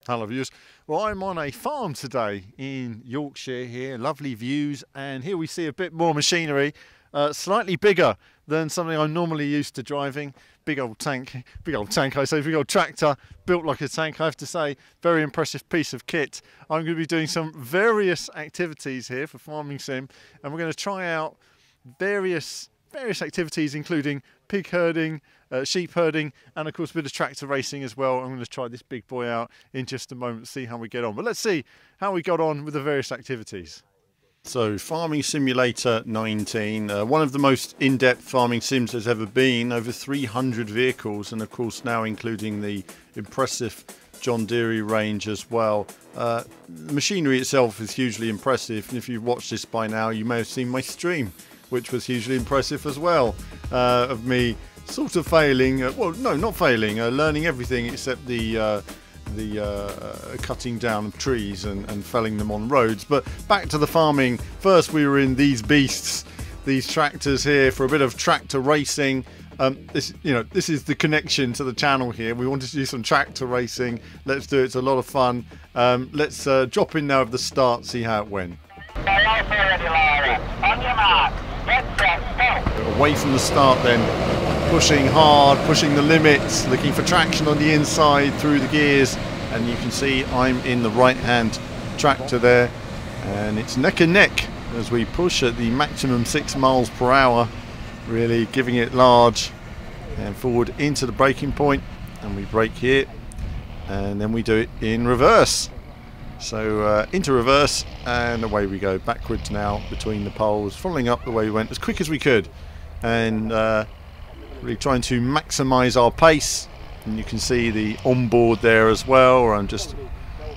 Hello viewers. Well, I'm on a farm today in Yorkshire here, lovely views, and here we see a bit more machinery, slightly bigger than something I'm normally used to driving. Big old tank I say, big old tractor, built like a tank, I have to say. Very impressive piece of kit. I'm going to be doing some various activities here for Farming Sim, and we're going to try out various activities including pig herding, sheep herding, and of course a bit of tractor racing as well. I'm going to try this big boy out in just a moment, see how we get on. But let's see how we got on with the various activities. So Farming Simulator 19, one of the most in-depth farming sims there's ever been, over 300 vehicles, and of course now including the impressive John Deere range as well. The machinery itself is hugely impressive, and if you've watched this by now you may have seen my stream, which was hugely impressive as well, of me sort of failing, well no, not failing, learning everything except the cutting down of trees and felling them on roads. But back to the farming. First we were in these beasts, these tractors here, for a bit of tractor racing. This is the connection to the channel here. We wanted to do some tractor racing. Let's do it. It's a lot of fun. Let's drop in now at the start, see how it went. Away from the start then, pushing hard, pushing the limits, looking for traction on the inside through the gears, and you can see I'm in the right hand tractor there, and it's neck and neck as we push at the maximum 6 miles per hour, really giving it large and forward into the braking point, and we brake here and then we do it in reverse. So into reverse, and away we go, backwards now between the poles, following up the way we went as quick as we could, and really trying to maximise our pace. And you can see the onboard there as well, or I'm just,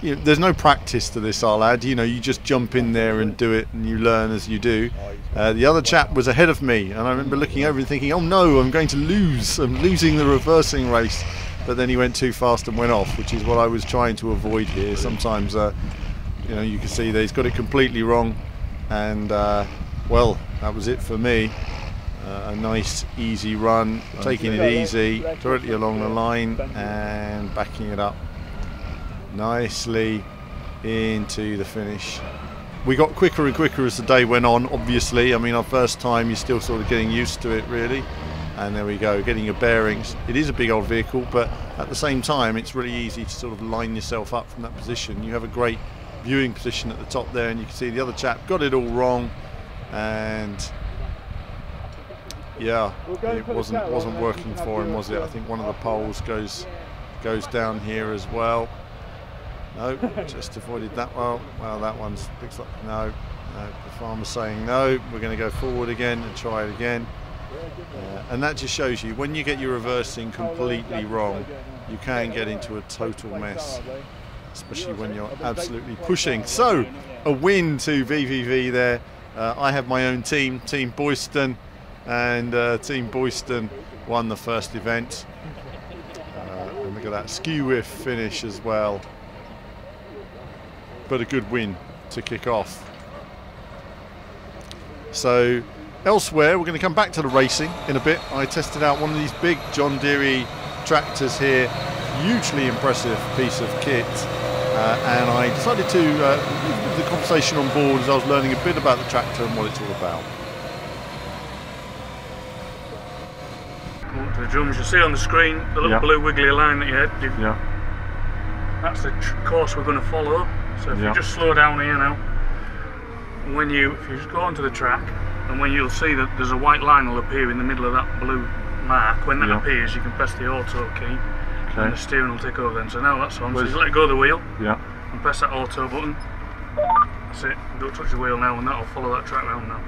there's no practice to this, I'll add, you just jump in there and do it, and you learn as you do. The other chap was ahead of me, and I remember looking over and thinking, oh no, I'm going to lose, I'm losing the reversing race. But then he went too fast and went off, which is what I was trying to avoid here. Sometimes, you can see that he's got it completely wrong, and well, that was it for me. A nice, easy run, taking it easy, directly along the line, and backing it up nicely into the finish. We got quicker and quicker as the day went on, obviously. I mean, our first time, you're still sort of getting used to it, really. And there we go, getting your bearings. It is a big old vehicle, but at the same time it's really easy to sort of line yourself up from that position. You have a great viewing position at the top there, and you can see the other chap got it all wrong, and yeah, it wasn't working for him, was it? I think one of the poles goes down here as well. No, just avoided that well. Well, that one's looks like no. The farmer's saying no, we're going to go forward again and try it again. And that just shows you, when you get your reversing completely wrong, you can get into a total mess, especially when you're absolutely pushing. So a win to VVV there. I have my own team, Team Boyston, and Team Boyston won the first event. And look at that skew whiff finish as well, but a good win to kick off. So elsewhere, we're going to come back to the racing in a bit. I tested out one of these big John Deere tractors here, hugely impressive piece of kit, and I decided to leave the conversation on board as I was learning a bit about the tractor and what it's all about. Come up to the drums, you'll see on the screen the little blue wiggly line that you had. That's the course we're going to follow. So if you just slow down here now, if you just go onto the track, and when you'll see that there's a white line will appear in the middle of that blue mark. When that appears, you can press the auto key, and the steering will take over then. So now that's on, so you let go of the wheel, and press that auto button. That's it, don't touch the wheel now, and that'll follow that track round now.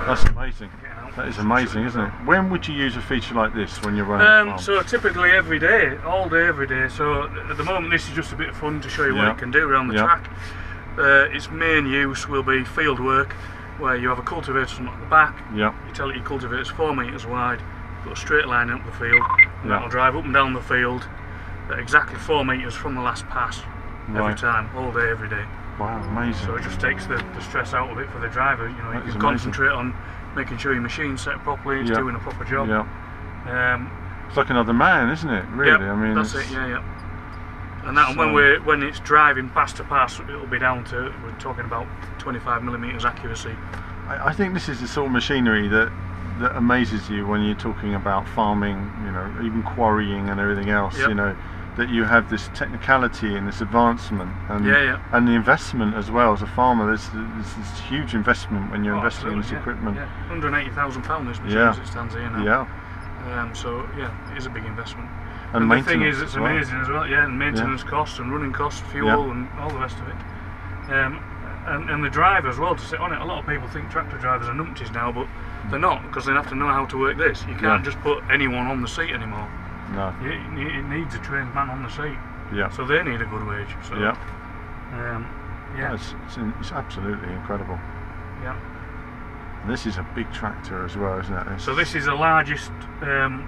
That's amazing. That is amazing, isn't it? When would you use a feature like this when you're running? So typically every day, all day, every day. So at the moment this is just a bit of fun to show you what it can do around the track. Its main use will be field work, where you have a cultivator at the back. You tell it your cultivator's 4 metres wide, put a straight line up the field, and that'll drive up and down the field at exactly 4 metres from the last pass every time, all day, every day. Wow, amazing. So it just takes the stress out of it for the driver. You can concentrate on making sure your machine's set properly, it's doing a proper job. It's like another man, isn't it? Really, yep, I mean, that's it. Yeah. And that, when it's driving pass to pass, it'll be down to, we're talking about 25mm accuracy. I think this is the sort of machinery that amazes you when you're talking about farming, you know, even quarrying and everything else. Yep. You know, that you have this technicality and this advancement and and the investment as well as a farmer. There's this huge investment when you're investing in this equipment. Yeah, £180,000 this machine as it stands here now. Yeah. So yeah, it is a big investment. And the thing is, it's amazing as well. Yeah, and maintenance costs and running costs, fuel and all the rest of it. And the driver as well to sit on it. A lot of people think tractor drivers are numpties now, but they're not, because they have to know how to work this. You can't just put anyone on the seat anymore. No. It needs a trained man on the seat. Yeah. So they need a good wage. So, it's absolutely incredible. Yeah. And this is a big tractor as well, isn't it? So this is the largest,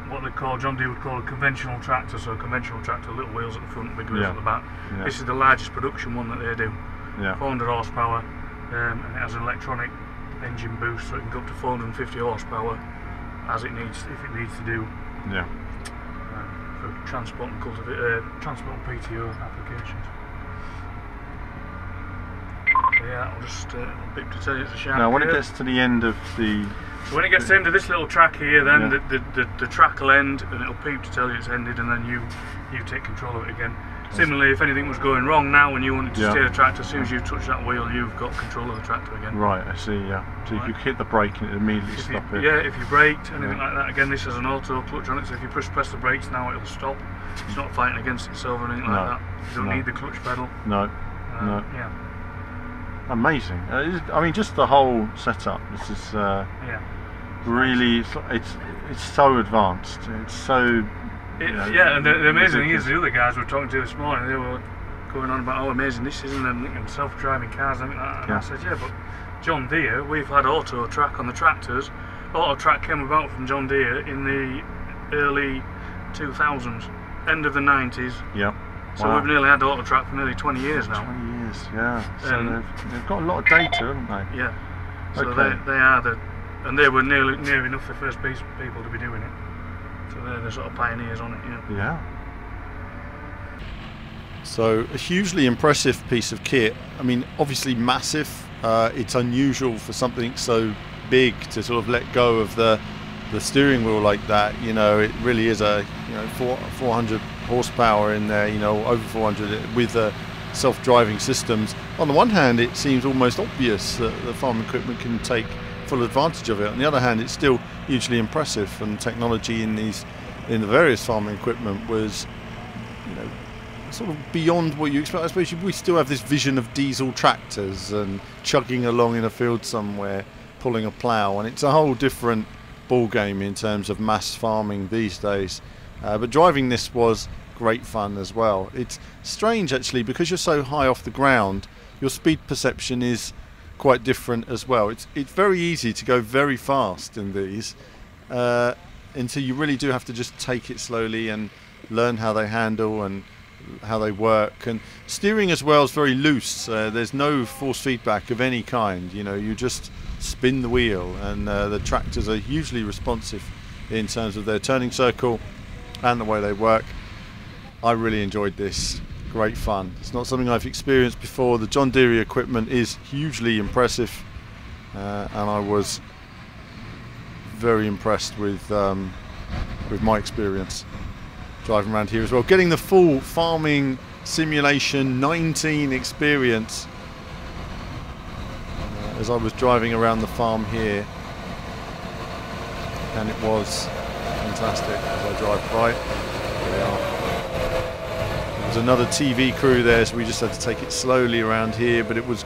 what they call, John Deere would call a conventional tractor. So a conventional tractor, little wheels at the front, big wheels at the back. Yeah. This is the largest production one that they do. Yeah. 400 horsepower, and it has an electronic engine boost, so it can go up to 450 horsepower as it needs, if it needs to do. Yeah. For transport and transport and PTO applications. So yeah, I'll just beep to tell you it's a sharp. Now, when it gets to the end of the... So when it gets to the end of this little track here, then the track will end, and it'll beep to tell you it's ended, and then you take control of it again. Similarly, if anything was going wrong now and you wanted to steer the tractor, as soon as you touch that wheel, you've got control of the tractor again. Right, I see, yeah. So you hit the brake and it immediately stops it. Yeah, if you braked, anything like that. Again, this has an auto clutch on it, so if you press the brakes now, it'll stop. It's not fighting against itself or anything like that. You don't need the clutch pedal. No, no. Yeah. Amazing. I mean, just the whole setup. This is really, it's so advanced. It's so... and the amazing thing is, the other guys we were talking to this morning, they were going on about how amazing this is and self-driving cars and everything like that. And I said, yeah, but John Deere, we've had auto track on the tractors. Auto track came about from John Deere in the early 2000s, end of the 90s. Yeah. So we've nearly had auto track for nearly 20 years now. 20 years, yeah. So they've got a lot of data, haven't they? Yeah. So they are and they were near enough the first people to be doing it. So they're the sort of pioneers on it, Yeah. So a hugely impressive piece of kit. I mean, obviously massive. It's unusual for something so big to sort of let go of the steering wheel like that. You know, it really is a 400 horsepower in there. You know, over 400 with self-driving systems. On the one hand, it seems almost obvious that the farm equipment can take full advantage of it. On the other hand, it's still hugely impressive, and technology in the various farming equipment was, sort of beyond what you expect. I suppose we still have this vision of diesel tractors and chugging along in a field somewhere, pulling a plough, and it's a whole different ball game in terms of mass farming these days. But driving this was great fun as well. It's strange actually, because you're so high off the ground, your speed perception is quite different as well. It's very easy to go very fast in these, and so you really do have to just take it slowly and learn how they handle and how they work. And steering as well is very loose. There's no force feedback of any kind. You just spin the wheel, and the tractors are hugely responsive in terms of their turning circle and the way they work. I really enjoyed this. Great fun. It's not something I've experienced before. The John Deere equipment is hugely impressive, and I was very impressed with my experience driving around here as well. Getting the full Farming Simulation 19 experience as I was driving around the farm here, and it was fantastic as I drive by. There we are. There was another TV crew there, so we just had to take it slowly around here, but it was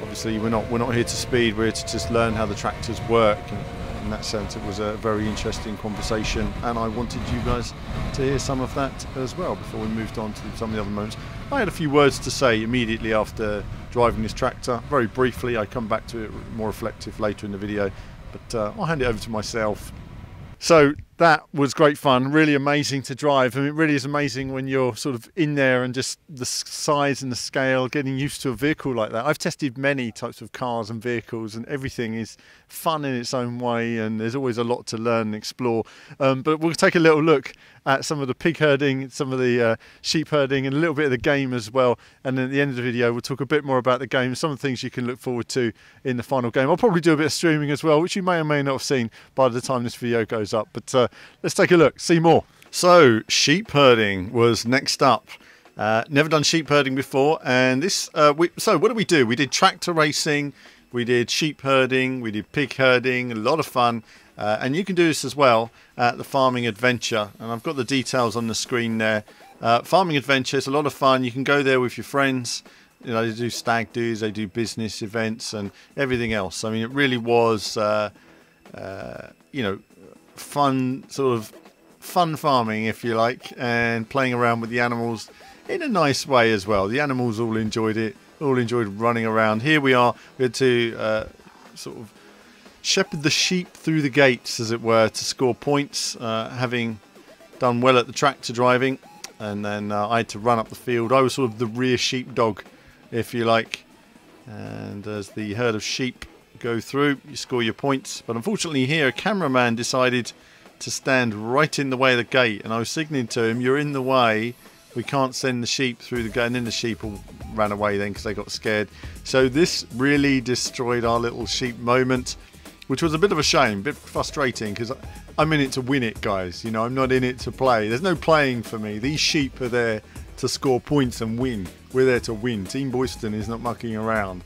obviously we're not here to speed, we're here to just learn how the tractors work. And in that sense, it was a very interesting conversation, and I wanted you guys to hear some of that as well before we moved on to some of the other moments. I had a few words to say immediately after driving this tractor, very briefly. I come back to it more reflective later in the video, but I'll hand it over to myself. So that was great fun, really amazing to drive. I mean, it really is amazing when you're sort of in there and just the size and the scale, getting used to a vehicle like that. I've tested many types of cars and vehicles, and everything is fun in its own way, and there's always a lot to learn and explore. But we'll take a little look at some of the pig herding, some of the sheep herding, and a little bit of the game as well. And then at the end of the video, we'll talk a bit more about the game, some of the things you can look forward to in the final game. I'll probably do a bit of streaming as well, which you may or may not have seen by the time this video goes up. But let's take a look, see more. So sheep herding was next up. Never done sheep herding before, and this. So what did we do? We did tractor racing, we did sheep herding, we did pig herding. A lot of fun. And you can do this as well at the Farming Adventure, and I've got the details on the screen there. Farming Adventure is a lot of fun. You can go there with your friends. You know, they do stag do's, they do business events and everything else. I mean, it really was, you know, fun, sort of fun farming, if you like, and playing around with the animals in a nice way as well. The animals all enjoyed it, all enjoyed running around. Here we are, we had to sort of shepherd the sheep through the gates, as it were, to score points, having done well at the tractor driving. And then I had to run up the field. I was sort of the rear sheepdog, if you like. And as the herd of sheep go through, you score your points. But unfortunately here, a cameraman decided to stand right in the way of the gate. And I was signaling to him, you're in the way. We can't send the sheep through the gate. And then the sheep all ran away then because they got scared. So this really destroyed our little sheep moment, which was a bit of a shame, a bit frustrating, because I'm in it to win it, guys. You know, I'm not in it to play. There's no playing for me. These sheep are there to score points and win. We're there to win. Team Boyston is not mucking around.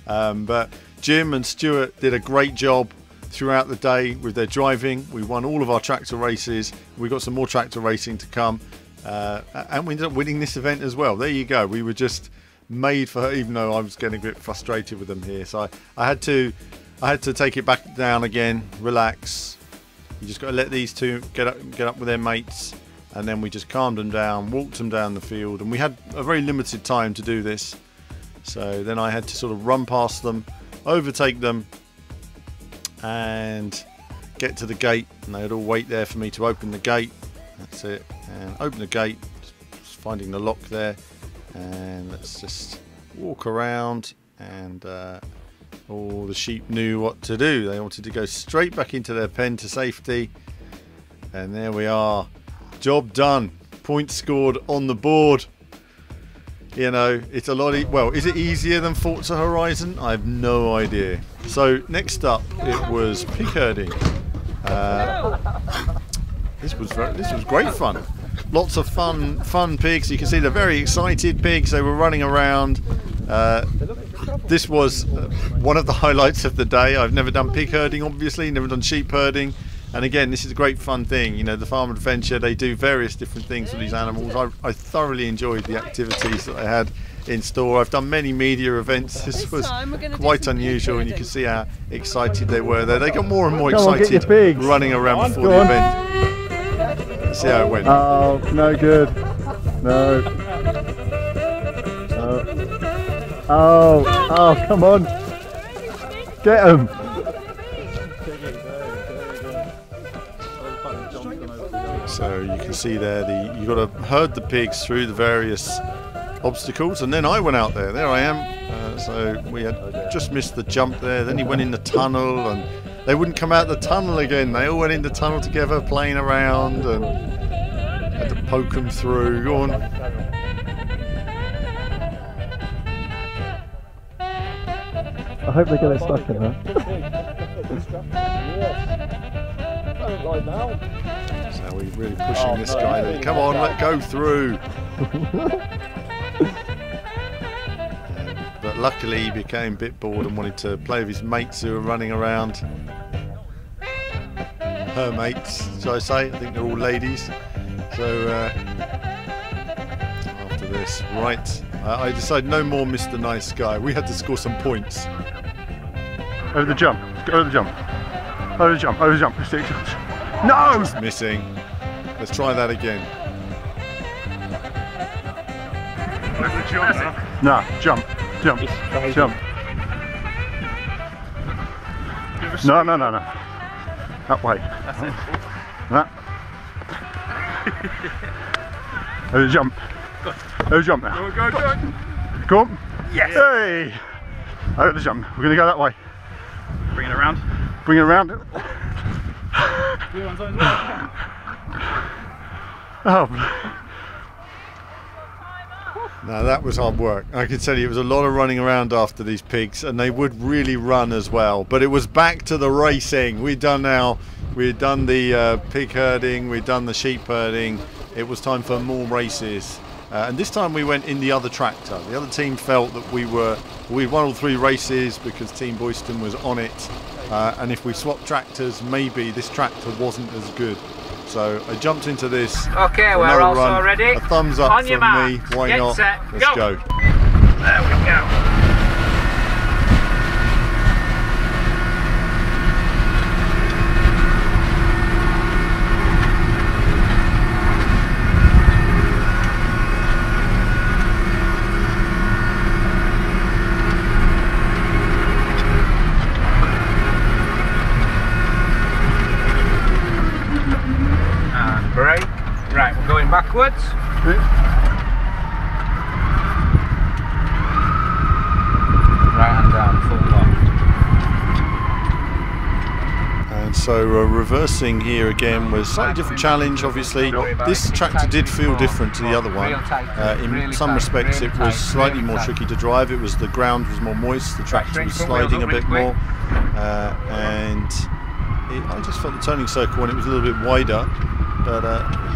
But Jim and Stuart did a great job throughout the day with their driving. We won all of our tractor races. We got some more tractor racing to come. And we ended up winning this event as well. There you go. We were just made for her, even though I was getting a bit frustrated with them here. So I had to take it back down again, relax. You just got to let these two get up with their mates, and then we just calmed them down, walked them down the field, and we had a very limited time to do this. So then I had to sort of run past them, overtake them, and get to the gate, and they'd all wait there for me to open the gate. That's it, and open the gate, just finding the lock there, and let's just walk around, and all the sheep knew what to do. They wanted to go straight back into their pen to safety. And there we are. Job done. Points scored on the board. You know, it's a lot. Well, is it easier than Forza Horizon? I have no idea. So next up, it was pig herding. This was great fun. Lots of fun pigs. You can see they're very excited pigs. They were running around. This was one of the highlights of the day. I've never done pig herding, obviously, never done sheep herding. And again, this is a great fun thing. You know, the Farm Adventure, they do various different things with these animals. I thoroughly enjoyed the activities that they had in store. I've done many media events. This was quite unusual, and you can see how excited they were there. They got more and more excited running around before the event. Let's see how it went. Oh, no good. No. Oh, come on. Get him. So you can see there, you've got to herd the pigs through the various obstacles, and then I went out there. There I am. So we had just missed the jump there. Then he went in the tunnel, and they wouldn't come out the tunnel again. They all went in the tunnel together, playing around, and had to poke them through. Go on. I hope they get it stuck in there. So we're really pushing this guy there. Come on, let go through. But luckily he became a bit bored and wanted to play with his mates who were running around. Her mates, shall I say? I think they're all ladies. So after this, right, I decided no more Mr. Nice Guy. We had to score some points. Over the jump, over the jump, over the jump, over the jump. No! It's missing. Let's try that again. Over the jump now. No, jump, jump, jump. No. That way. That's it. That. Over the jump. Good. Over the jump now. Go, go. Come on. Yes. Hey. Over the jump. We're going to go that way. Bring it around. Bring it around. Oh. Now that was hard work. I can tell you it was a lot of running around after these pigs, and they would really run as well. But it was back to the racing. We'd done the pig herding, we'd done the sheep herding. It was time for more races. And this time we went in the other tractor. The other team felt that we'd won all 3 races because Team Boyston was on it. And if we swapped tractors, maybe this tractor wasn't as good. So I jumped into this. Okay, we're also ready. A thumbs up on from me. Why not? Set, Let's go. There we go. Brake. Right, we're going backwards. Right hand down, full lock. And so reversing here again was a slightly different challenge. Obviously, this tractor did feel different to the other one. In some respects, it was slightly more tricky to drive. It was the ground was more moist, the tractor was sliding a bit more, and I just felt the turning circle when it was a little bit wider. But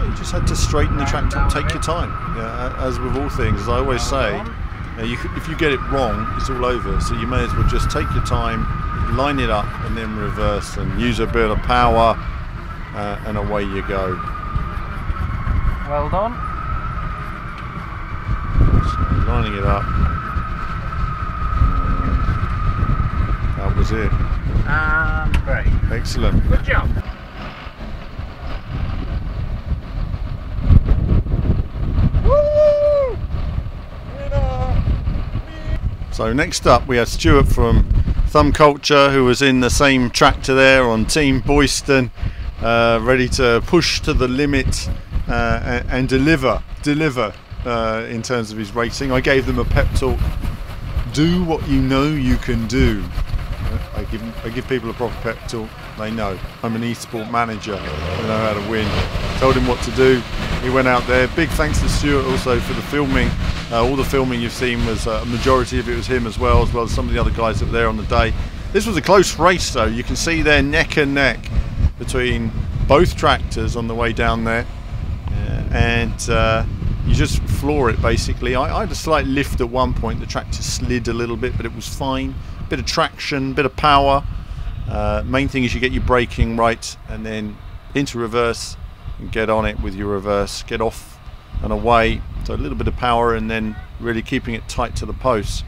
you just had to straighten the tractor up, take your time. As with all things, as I always say, if you get it wrong, it's all over. So you may as well just take your time, line it up, and then reverse and use a bit of power, and away you go. Well done. So lining it up. That was it. And brake. Excellent. Good job. So next up we had Stuart from Thumb Culture, who was in the same tractor there on Team Boyston, ready to push to the limit and deliver in terms of his racing. I gave them a pep talk. Do what you know you can do. I give people a proper pep talk. They know. I'm an e-sport manager. I know how to win. Told him what to do. He went out there. Big thanks to Stuart also for the filming. All the filming you've seen was a majority of it was him as well as some of the other guys that were there on the day. This was a close race though. You can see there neck and neck between both tractors on the way down there, and you just floor it basically. I had a slight lift at one point. The tractor slid a little bit, but it was fine. Bit of traction, bit of power. Main thing is you get your braking right, and then into reverse and get on it with your reverse, get off and away. So a little bit of power and then really keeping it tight to the posts.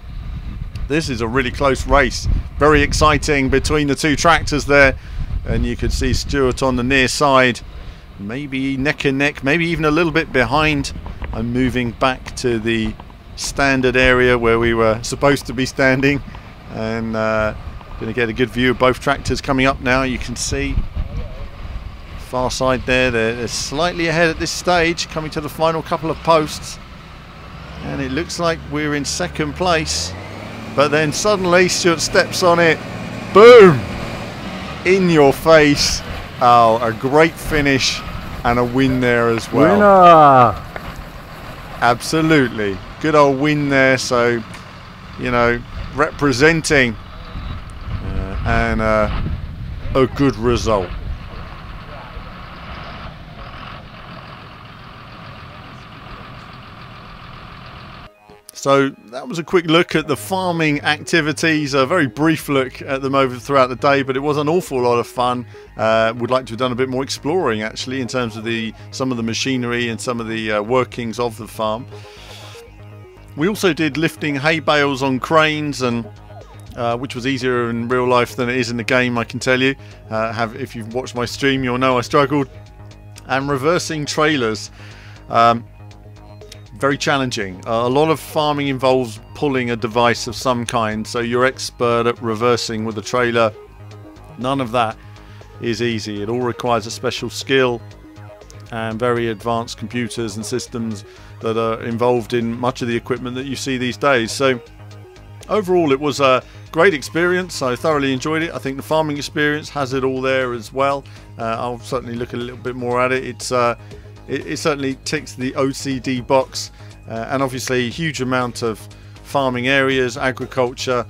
This is a really close race, very exciting between the two tractors there, and you could see Stuart on the near side, maybe neck and neck, maybe even a little bit behind. I'm moving back to the standard area where we were supposed to be standing, and going to get a good view of both tractors coming up now. You can see far side there, they're slightly ahead at this stage, coming to the final couple of posts, and it looks like we're in second place, but then suddenly Stuart steps on it, boom, in your face. Oh, a great finish and a win there as well. Winner! Absolutely, good old win there. So, you know, representing and a good result. So that was a quick look at the farming activities, a very brief look at them over throughout the day, but it was an awful lot of fun. Would like to have done a bit more exploring actually in terms of some of the machinery and some of the workings of the farm. We also did lifting hay bales on cranes, and which was easier in real life than it is in the game, I can tell you. If you've watched my stream, you'll know I struggled. And reversing trailers. Very challenging. A lot of farming involves pulling a device of some kind, so you're expert at reversing with a trailer. None of that is easy. It all requires a special skill, and very advanced computers and systems that are involved in much of the equipment that you see these days. So overall it was a great experience. I thoroughly enjoyed it. I think the farming experience has it all there as well. I'll certainly look a little bit more at it. It certainly ticks the OCD box, and obviously a huge amount of farming areas, agriculture,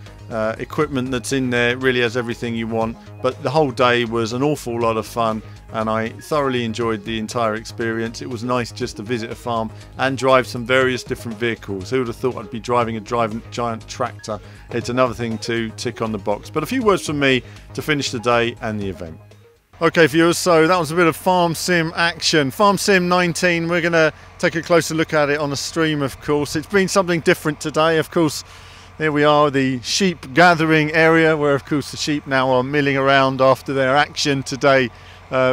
equipment that's in there. It really has everything you want. But the whole day was an awful lot of fun, and I thoroughly enjoyed the entire experience. It was nice just to visit a farm and drive some various different vehicles. Who would have thought I'd be driving a giant tractor? It's another thing to tick on the box. But a few words from me to finish the day and the event. Okay viewers, so that was a bit of Farm Sim action. Farm Sim 19, we're going to take a closer look at it on the stream, of course. It's been something different today, of course. Here we are, the sheep gathering area, where of course the sheep now are milling around after their action today,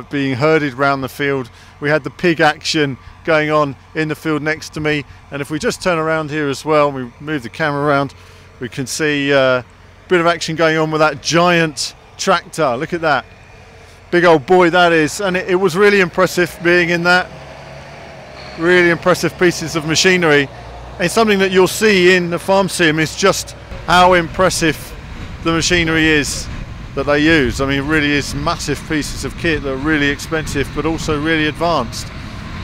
being herded around the field. We had the pig action going on in the field next to me, and if we just turn around here as well, we move the camera around, we can see a bit of action going on with that giant tractor. Look at that. Big old boy that is, and it was really impressive being in that. Really impressive pieces of machinery. And something that you'll see in the Farm Sim is just how impressive the machinery is that they use. I mean, it really is massive pieces of kit that are really expensive but also really advanced.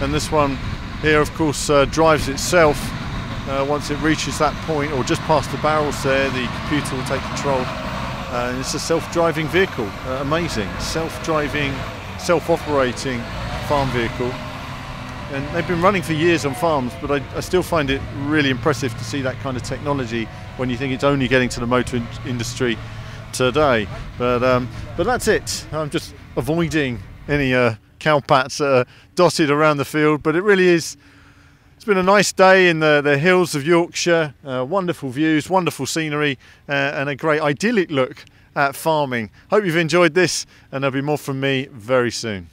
And this one here of course drives itself once it reaches that point, or just past the barrels there. The computer will take control. It's a self-driving vehicle. Amazing. Self-driving, self-operating farm vehicle. And they've been running for years on farms, but I still find it really impressive to see that kind of technology when you think it's only getting to the motor industry today. But that's it. I'm just avoiding any cowpats that are dotted around the field, but it really is. It's been a nice day in the hills of Yorkshire. Wonderful views, wonderful scenery, and a great idyllic look at farming. Hope you've enjoyed this, and there'll be more from me very soon.